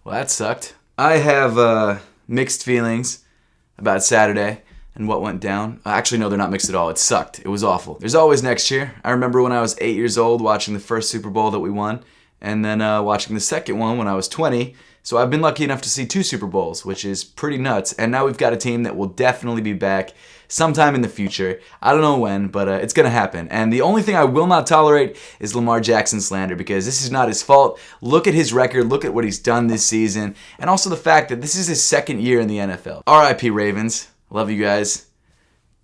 Well, that sucked. I have mixed feelings about Saturday and what went down. Actually, no, they're not mixed at all. It sucked. It was awful. There's always next year. I remember when I was 8 years old watching the first Super Bowl that we won, and then watching the second one when I was 20. So I've been lucky enough to see 2 Super Bowls, which is pretty nuts. And now we've got a team that will definitely be back sometime in the future. I don't know when, but it's going to happen. And the only thing I will not tolerate is Lamar Jackson slander, because this is not his fault. Look at his record. Look at what he's done this season. And also the fact that this is his second year in the NFL. R.I.P. Ravens. Love you guys.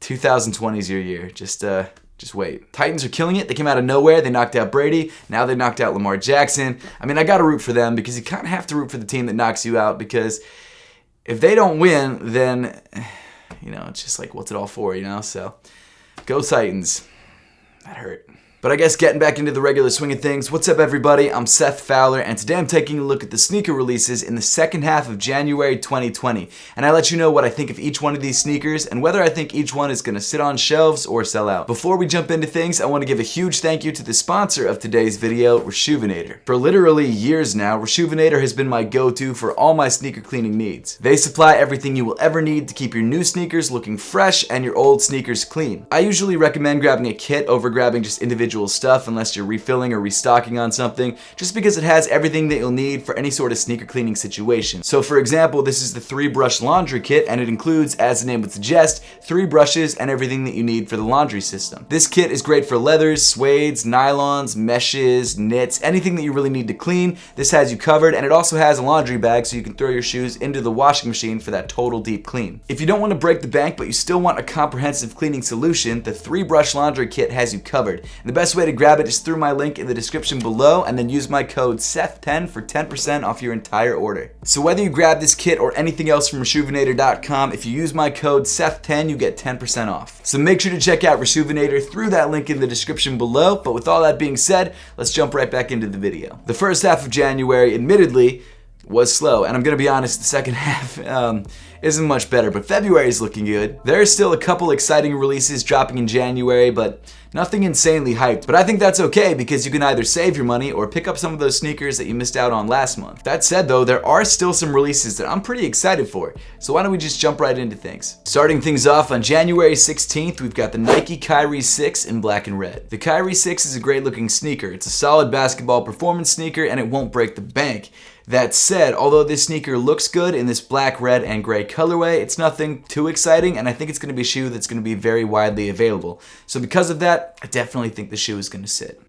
2020 is your year. Just wait. Titans are killing it. They came out of nowhere. They knocked out Brady. Now they knocked out Lamar Jackson. I mean, I got to root for them, because you kind of have to root for the team that knocks you out, because if they don't win, then, it's just like, what's it all for, So, go Titans. That hurt. But I guess getting back into the regular swing of things, what's up everybody? I'm Seth Fowler, and today I'm taking a look at the sneaker releases in the second half of January 2020. And I let you know what I think of each one of these sneakers, and whether I think each one is going to sit on shelves or sell out. Before we jump into things, I want to give a huge thank you to the sponsor of today's video, Reshoevn8r. For literally years now, Reshoevn8r has been my go-to for all my sneaker cleaning needs. They supply everything you will ever need to keep your new sneakers looking fresh and your old sneakers clean. I usually recommend grabbing a kit over grabbing just individual stuff unless you're refilling or restocking on something, just because it has everything that you'll need for any sort of sneaker cleaning situation. So for example, this is the 3-brush laundry kit, and it includes, as the name would suggest, 3 brushes and everything that you need for the laundry system. This kit is great for leathers, suedes, nylons, meshes, knits, anything that you really need to clean. This has you covered, and it also has a laundry bag so you can throw your shoes into the washing machine for that total deep clean. If you don't want to break the bank but you still want a comprehensive cleaning solution, the 3-brush laundry kit has you covered. And the best way to grab it is through my link in the description below, and then use my code SETH10 for 10% off your entire order. So whether you grab this kit or anything else from Reshoevn8r.com, if you use my code SETH10, you get 10% off. So make sure to check out Reshoevn8r through that link in the description below. But with all that being said, let's jump right back into the video. The first half of January, admittedly, was slow, and I'm gonna be honest, the second half isn't much better, but February is looking good. There are still a couple exciting releases dropping in January, but nothing insanely hyped. But I think that's okay, because you can either save your money or pick up some of those sneakers that you missed out on last month. That said though, there are still some releases that I'm pretty excited for, so why don't we just jump right into things. Starting things off on January 16th, we've got the Nike Kyrie 6 in black and red. The Kyrie 6 is a great looking sneaker. It's a solid basketball performance sneaker, and it won't break the bank. That said, although this sneaker looks good in this black, red, and gray colorway, it's nothing too exciting, and I think it's going to be a shoe that's going to be very widely available. So because of that, I definitely think the shoe is going to sit.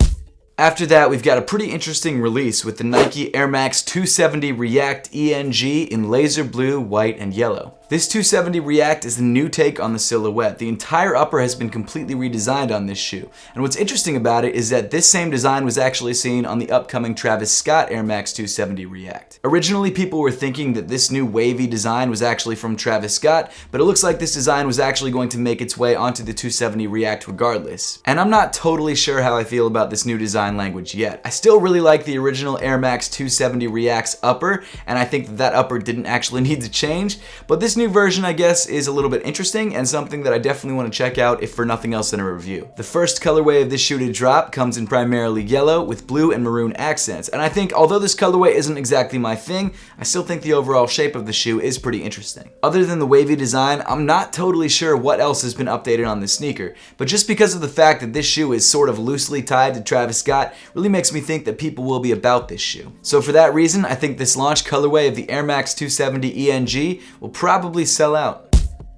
After that, we've got a pretty interesting release with the Nike Air Max 270 React ENG in laser blue, white, and yellow. This 270 React is the new take on the silhouette. The entire upper has been completely redesigned on this shoe. And what's interesting about it is that this same design was actually seen on the upcoming Travis Scott Air Max 270 React. Originally, people were thinking that this new wavy design was actually from Travis Scott, but it looks like this design was actually going to make its way onto the 270 React regardless. And I'm not totally sure how I feel about this new design language yet. I still really like the original Air Max 270 React's upper, and I think that upper didn't actually need to change, but this new version, I guess, is a little bit interesting and something that I definitely want to check out, if for nothing else in a review. The first colorway of this shoe to drop comes in primarily yellow with blue and maroon accents, and I think although this colorway isn't exactly my thing, I still think the overall shape of the shoe is pretty interesting. Other than the wavy design, I'm not totally sure what else has been updated on this sneaker, but just because of the fact that this shoe is sort of loosely tied to Travis Scott really makes me think that people will be about this shoe. So for that reason, I think this launch colorway of the Air Max 270 ENG will probably sell out.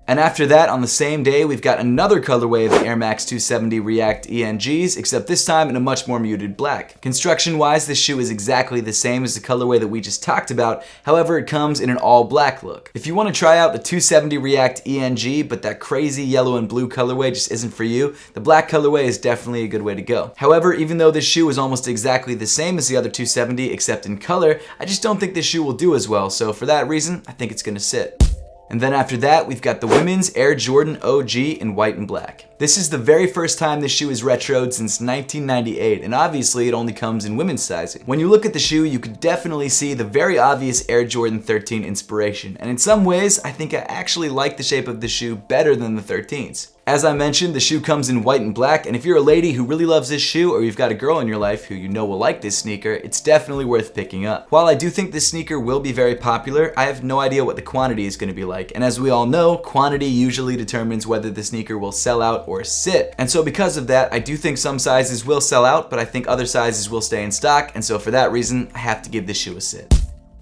And after that, on the same day, we've got another colorway of the Air Max 270 React ENGs, except this time in a much more muted black. Construction-wise, this shoe is exactly the same as the colorway that we just talked about, however, it comes in an all-black look. If you want to try out the 270 React ENG, but that crazy yellow and blue colorway just isn't for you, the black colorway is definitely a good way to go. However, even though this shoe is almost exactly the same as the other 270 except in color, I just don't think this shoe will do as well, so for that reason, I think it's going to sit. And then after that, we've got the women's Air Jordan OG in white and black. This is the very first time this shoe is retroed since 1998, and obviously it only comes in women's sizing. When you look at the shoe, you could definitely see the very obvious Air Jordan 13 inspiration, and in some ways, I think I actually like the shape of the shoe better than the 13s. As I mentioned, the shoe comes in white and black, and if you're a lady who really loves this shoe, or you've got a girl in your life who you know will like this sneaker, it's definitely worth picking up. While I do think this sneaker will be very popular, I have no idea what the quantity is going to be like, and as we all know, quantity usually determines whether the sneaker will sell out or sit. And so because of that, I do think some sizes will sell out, but I think other sizes will stay in stock, and so for that reason, I have to give this shoe a sit.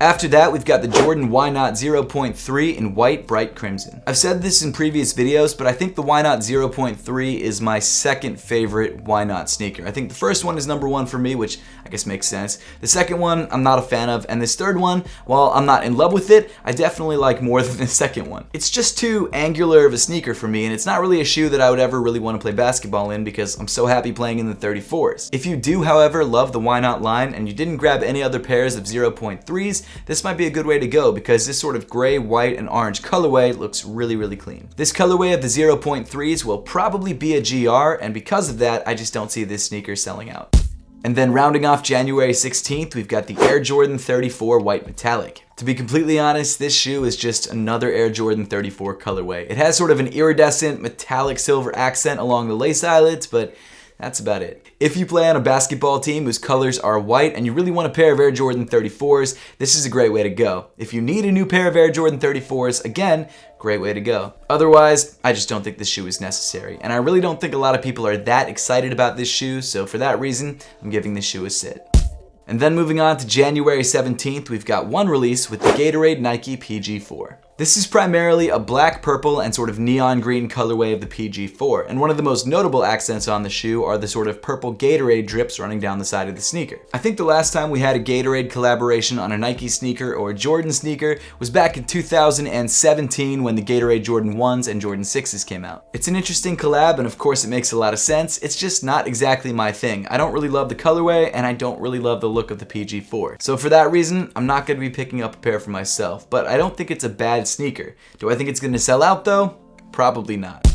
After that, we've got the Jordan Why Not 0.3 in white bright crimson. I've said this in previous videos, but I think the Why Not 0.3 is my second favorite Why Not sneaker. I think the first one is number one for me, which I guess makes sense. The second one, I'm not a fan of, and this third one, while I'm not in love with it, I definitely like more than the second one. It's just too angular of a sneaker for me, and it's not really a shoe that I would ever really want to play basketball in because I'm so happy playing in the 34s. If you do, however, love the Why Not line and you didn't grab any other pairs of 0.3s, this might be a good way to go because this sort of gray, white, and orange colorway looks really, really clean. This colorway of the 0.3s will probably be a GR, and because of that, I just don't see this sneaker selling out. And then rounding off January 16th, we've got the Air Jordan 34 White Metallic. To be completely honest, this shoe is just another Air Jordan 34 colorway. It has sort of an iridescent metallic silver accent along the lace eyelets, but that's about it. If you play on a basketball team whose colors are white and you really want a pair of Air Jordan 34s, this is a great way to go. If you need a new pair of Air Jordan 34s, again, great way to go. Otherwise, I just don't think this shoe is necessary. And I really don't think a lot of people are that excited about this shoe, so for that reason, I'm giving this shoe a sit. And then moving on to January 17th, we've got one release with the Gatorade Nike PG4. This is primarily a black, purple, and sort of neon green colorway of the PG4, and one of the most notable accents on the shoe are the sort of purple Gatorade drips running down the side of the sneaker. I think the last time we had a Gatorade collaboration on a Nike sneaker or a Jordan sneaker was back in 2017 when the Gatorade Jordan 1s and Jordan 6s came out. It's an interesting collab, and of course it makes a lot of sense. It's just not exactly my thing. I don't really love the colorway, and I don't really love the look of the PG4. So for that reason, I'm not going to be picking up a pair for myself, but I don't think it's a bad sneaker. Do I think it's going to sell out though? Probably not.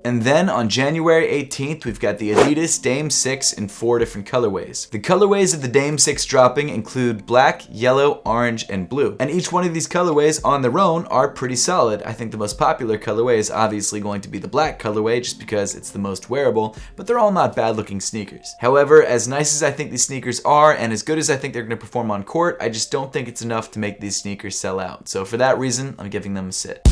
And then on January 18th, we've got the Adidas Dame 6 in 4 different colorways. The colorways of the Dame 6 dropping include black, yellow, orange, and blue. And each one of these colorways on their own are pretty solid. I think the most popular colorway is obviously going to be the black colorway just because it's the most wearable, but they're all not bad looking sneakers. However, as nice as I think these sneakers are and as good as I think they're going to perform on court, I just don't think it's enough to make these sneakers sell out. So for that reason, I'm giving them a sit.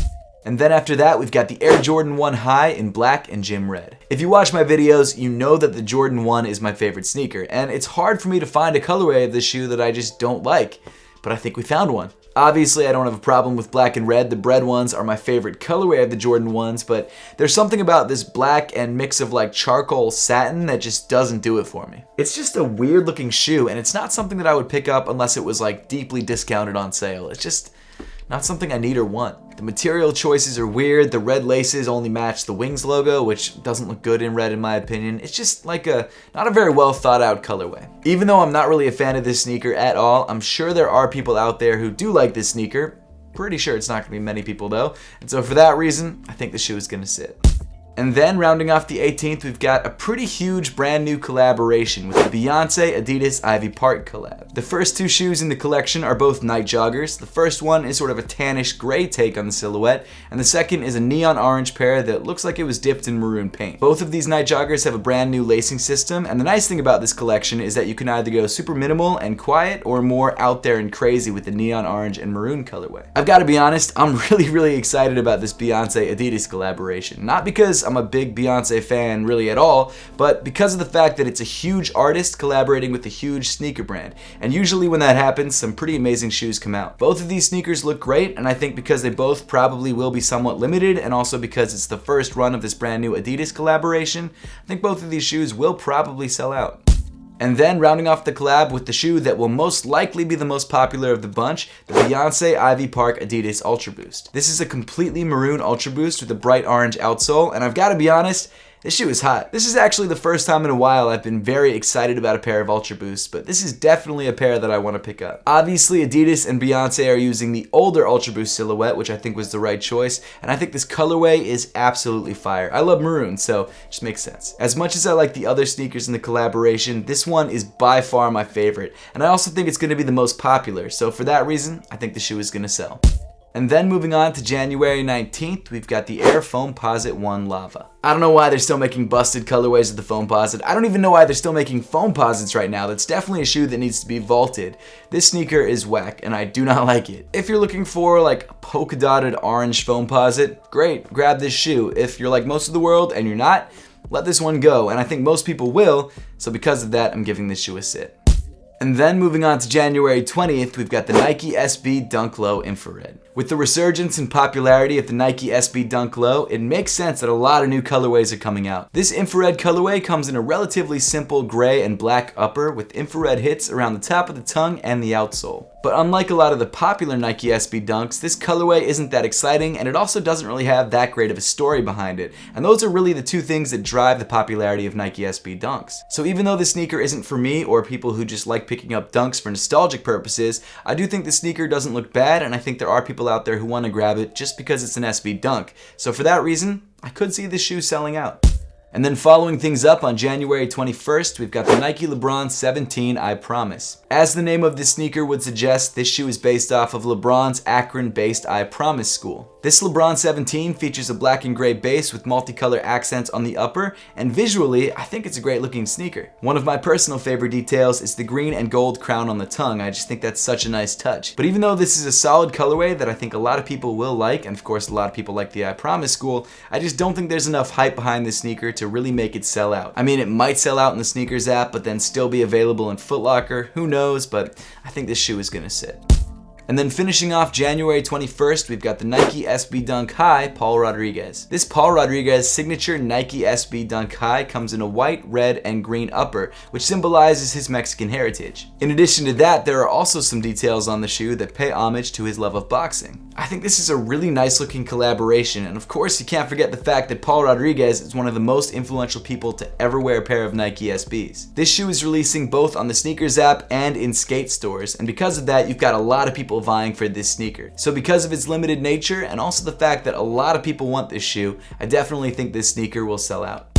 And then after that, we've got the Air Jordan 1 High in black and gym red. If you watch my videos, you know that the Jordan 1 is my favorite sneaker, and it's hard for me to find a colorway of this shoe that I just don't like, but I think we found one. Obviously, I don't have a problem with black and red. The bread ones are my favorite colorway of the Jordan 1s, but there's something about this black and mix of like charcoal satin that just doesn't do it for me. It's just a weird looking shoe, and it's not something that I would pick up unless it was like deeply discounted on sale. It's just not something I need or want. The material choices are weird. The red laces only match the Wings logo, which doesn't look good in red in my opinion. It's just like not a very well thought out colorway. Even though I'm not really a fan of this sneaker at all, I'm sure there are people out there who do like this sneaker. Pretty sure it's not gonna be many people though. And so for that reason, I think the shoe is gonna sit. And then rounding off the 18th, we've got a pretty huge brand new collaboration with the Beyonce Adidas Ivy Park collab. The first two shoes in the collection are both night joggers. The first one is sort of a tannish gray take on the silhouette, and the second is a neon orange pair that looks like it was dipped in maroon paint. Both of these night joggers have a brand new lacing system, and the nice thing about this collection is that you can either go super minimal and quiet or more out there and crazy with the neon orange and maroon colorway. I've got to be honest, I'm really excited about this Beyonce Adidas collaboration. Not because I'm a big Beyonce fan really at all, but because of the fact that it's a huge artist collaborating with a huge sneaker brand. And usually when that happens, some pretty amazing shoes come out. Both of these sneakers look great, and I think because they both probably will be somewhat limited, and also because it's the first run of this brand new Adidas collaboration, I think both of these shoes will probably sell out. And then rounding off the collab with the shoe that will most likely be the most popular of the bunch, the Beyonce Ivy Park Adidas Ultra Boost. This is a completely maroon Ultra Boost with a bright orange outsole, and I've got to be honest, this shoe is hot. This is actually the first time in a while I've been very excited about a pair of Ultra Boosts, but this is definitely a pair that I want to pick up. Obviously, Adidas and Beyonce are using the older Ultra Boost silhouette, which I think was the right choice, and I think this colorway is absolutely fire. I love maroon, so it just makes sense. As much as I like the other sneakers in the collaboration, this one is by far my favorite, and I also think it's going to be the most popular, so for that reason, I think the shoe is going to sell. And then moving on to January 19th, we've got the Air Foamposite 1 Lava. I don't know why they're still making busted colorways of the Foamposite. I don't even know why they're still making Foamposites right now. That's definitely a shoe that needs to be vaulted. This sneaker is whack, and I do not like it. If you're looking for like a polka dotted orange Foamposite, great, grab this shoe. If you're like most of the world and you're not, let this one go. And I think most people will, so because of that, I'm giving this shoe a sit. And then moving on to January 20th, we've got the Nike SB Dunk Low Infrared. With the resurgence and popularity of the Nike SB Dunk Low, it makes sense that a lot of new colorways are coming out. This infrared colorway comes in a relatively simple gray and black upper with infrared hits around the top of the tongue and the outsole. But unlike a lot of the popular Nike SB Dunks, this colorway isn't that exciting, and it also doesn't really have that great of a story behind it. And those are really the two things that drive the popularity of Nike SB Dunks. So even though this sneaker isn't for me or people who just like picking up dunks for nostalgic purposes, I do think the sneaker doesn't look bad, and I think there are people out there who want to grab it just because it's an SB Dunk. So for that reason, I could see this shoe selling out. And then following things up on January 21st, we've got the Nike LeBron 17 I Promise. As the name of this sneaker would suggest, this shoe is based off of LeBron's Akron-based I Promise school. This LeBron 17 features a black and gray base with multicolor accents on the upper, and visually, I think it's a great looking sneaker. One of my personal favorite details is the green and gold crown on the tongue. I just think that's such a nice touch. But even though this is a solid colorway that I think a lot of people will like, and of course a lot of people like the I Promise school, I just don't think there's enough hype behind this sneaker to really make it sell out. I mean, it might sell out in the sneakers app, but then still be available in Foot Locker. Who knows, but I think this shoe is gonna sit. And then finishing off January 21st, we've got the Nike SB Dunk High Paul Rodriguez. This Paul Rodriguez signature Nike SB Dunk High comes in a white, red, and green upper, which symbolizes his Mexican heritage. In addition to that, there are also some details on the shoe that pay homage to his love of boxing. I think this is a really nice looking collaboration, and of course you can't forget the fact that Paul Rodriguez is one of the most influential people to ever wear a pair of Nike SBs. This shoe is releasing both on the sneakers app and in skate stores, and because of that, you've got a lot of people vying for this sneaker. So because of its limited nature and also the fact that a lot of people want this shoe, I definitely think this sneaker will sell out.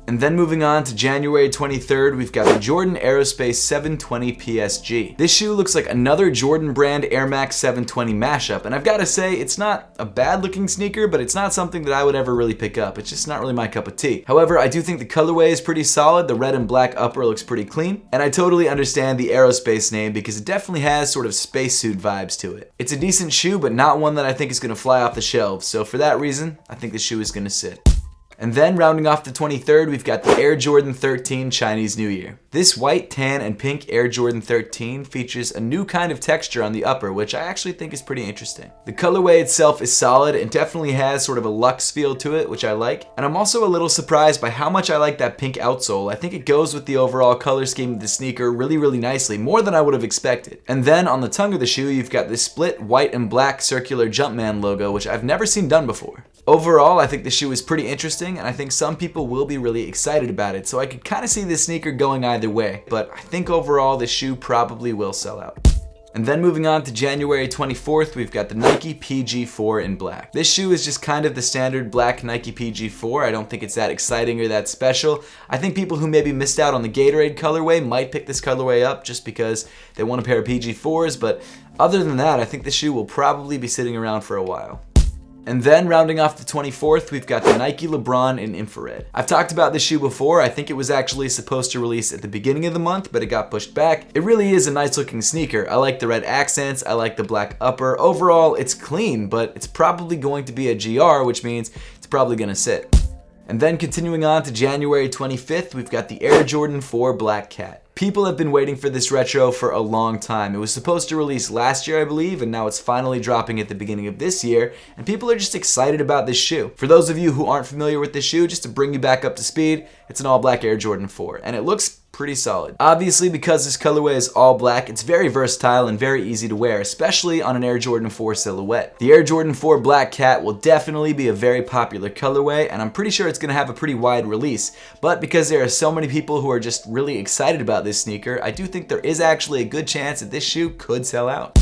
And then moving on to January 23rd, we've got the Jordan Aerospace 720 PSG. This shoe looks like another Jordan brand Air Max 720 mashup, and I've got to say, it's not a bad looking sneaker, but it's not something that I would ever really pick up. It's just not really my cup of tea. However, I do think the colorway is pretty solid, the red and black upper looks pretty clean, and I totally understand the Aerospace name because it definitely has sort of spacesuit vibes to it. It's a decent shoe, but not one that I think is going to fly off the shelves, so for that reason, I think the shoe is going to sit. And then rounding off the 23rd, we've got the Air Jordan 13 Chinese New Year. This white, tan, and pink Air Jordan 13 features a new kind of texture on the upper, which I actually think is pretty interesting. The colorway itself is solid and definitely has sort of a luxe feel to it, which I like. And I'm also a little surprised by how much I like that pink outsole. I think it goes with the overall color scheme of the sneaker really, really nicely, more than I would have expected. And then on the tongue of the shoe, you've got this split white and black circular Jumpman logo, which I've never seen done before. Overall, I think the shoe is pretty interesting, and I think some people will be really excited about it, so I could kind of see this sneaker going either way, but I think overall the shoe probably will sell out. And then moving on to January 24th, we've got the Nike PG4 in black. This shoe is just kind of the standard black Nike PG4. I don't think it's that exciting or that special. I think people who maybe missed out on the Gatorade colorway might pick this colorway up just because they want a pair of PG4s, but other than that, I think the shoe will probably be sitting around for a while. And then rounding off the 24th, we've got the Nike LeBron in infrared. I've talked about this shoe before. I think it was actually supposed to release at the beginning of the month, but it got pushed back. It really is a nice looking sneaker. I like the red accents, I like the black upper. Overall, it's clean, but it's probably going to be a GR, which means it's probably gonna sit. And then continuing on to January 25th, we've got the Air Jordan 4 Black Cat. People have been waiting for this retro for a long time. It was supposed to release last year, I believe, and now it's finally dropping at the beginning of this year, and people are just excited about this shoe. For those of you who aren't familiar with this shoe, just to bring you back up to speed, it's an all black Air Jordan 4, and it looks pretty solid. Obviously, because this colorway is all black, it's very versatile and very easy to wear, especially on an Air Jordan 4 silhouette. The Air Jordan 4 Black Cat will definitely be a very popular colorway, and I'm pretty sure it's going to have a pretty wide release, but because there are so many people who are just really excited about this sneaker, I do think there is actually a good chance that this shoe could sell out.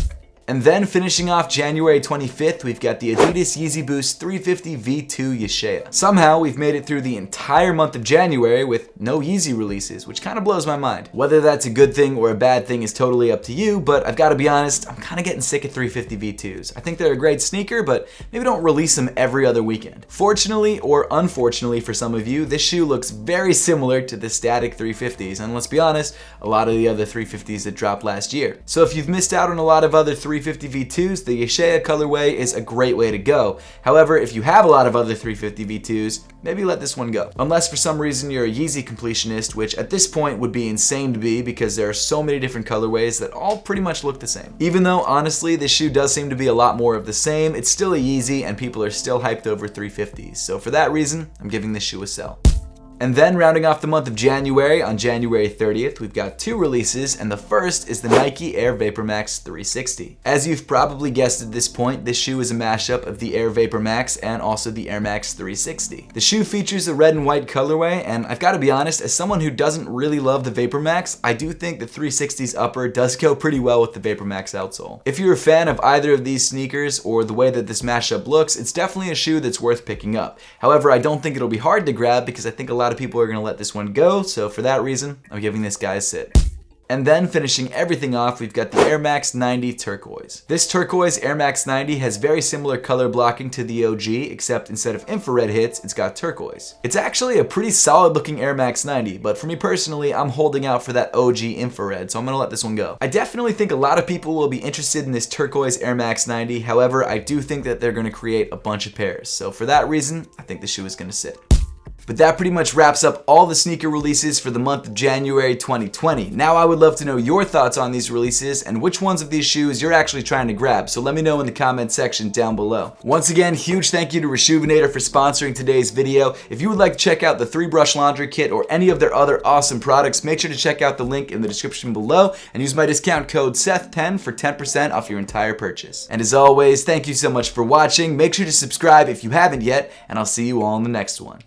And then finishing off January 25th, we've got the Adidas Yeezy Boost 350 V2 Yeshea. Somehow, we've made it through the entire month of January with no Yeezy releases, which kind of blows my mind. Whether that's a good thing or a bad thing is totally up to you, but I've got to be honest, I'm kind of getting sick of 350 V2s. I think they're a great sneaker, but maybe don't release them every other weekend. Fortunately or unfortunately for some of you, this shoe looks very similar to the static 350s, and let's be honest, a lot of the other 350s that dropped last year. So if you've missed out on a lot of other 350 V2s, the Yeshea colorway is a great way to go. However, if you have a lot of other 350 V2s, maybe let this one go. Unless for some reason you're a Yeezy completionist, which at this point would be insane to be because there are so many different colorways that all pretty much look the same. Even though honestly this shoe does seem to be a lot more of the same, it's still a Yeezy and people are still hyped over 350s. So for that reason, I'm giving this shoe a sell. And then rounding off the month of January, on January 30th, we've got two releases, and the first is the Nike Air VaporMax 360. As you've probably guessed at this point, this shoe is a mashup of the Air VaporMax and also the Air Max 360. The shoe features a red and white colorway, and I've got to be honest, as someone who doesn't really love the VaporMax, I do think the 360's upper does go pretty well with the VaporMax outsole. If you're a fan of either of these sneakers or the way that this mashup looks, it's definitely a shoe that's worth picking up. However, I don't think it'll be hard to grab because I think a lot of people are going to let this one go, so for that reason, I'm giving this guy a sit. And then finishing everything off, we've got the Air Max 90 Turquoise. This turquoise Air Max 90 has very similar color blocking to the OG, except instead of infrared hits, it's got turquoise. It's actually a pretty solid looking Air Max 90, but for me personally, I'm holding out for that OG infrared, so I'm gonna let this one go. I definitely think a lot of people will be interested in this turquoise Air Max 90, however, I do think that they're gonna create a bunch of pairs, so for that reason, I think the shoe is gonna sit. But that pretty much wraps up all the sneaker releases for the month of January 2020. Now I would love to know your thoughts on these releases and which ones of these shoes you're actually trying to grab, so let me know in the comment section down below. Once again, huge thank you to Reshoevn8r for sponsoring today's video. If you would like to check out the 3-brush laundry kit or any of their other awesome products, make sure to check out the link in the description below and use my discount code Seth10 for 10% off your entire purchase. And as always, thank you so much for watching. Make sure to subscribe if you haven't yet, and I'll see you all in the next one.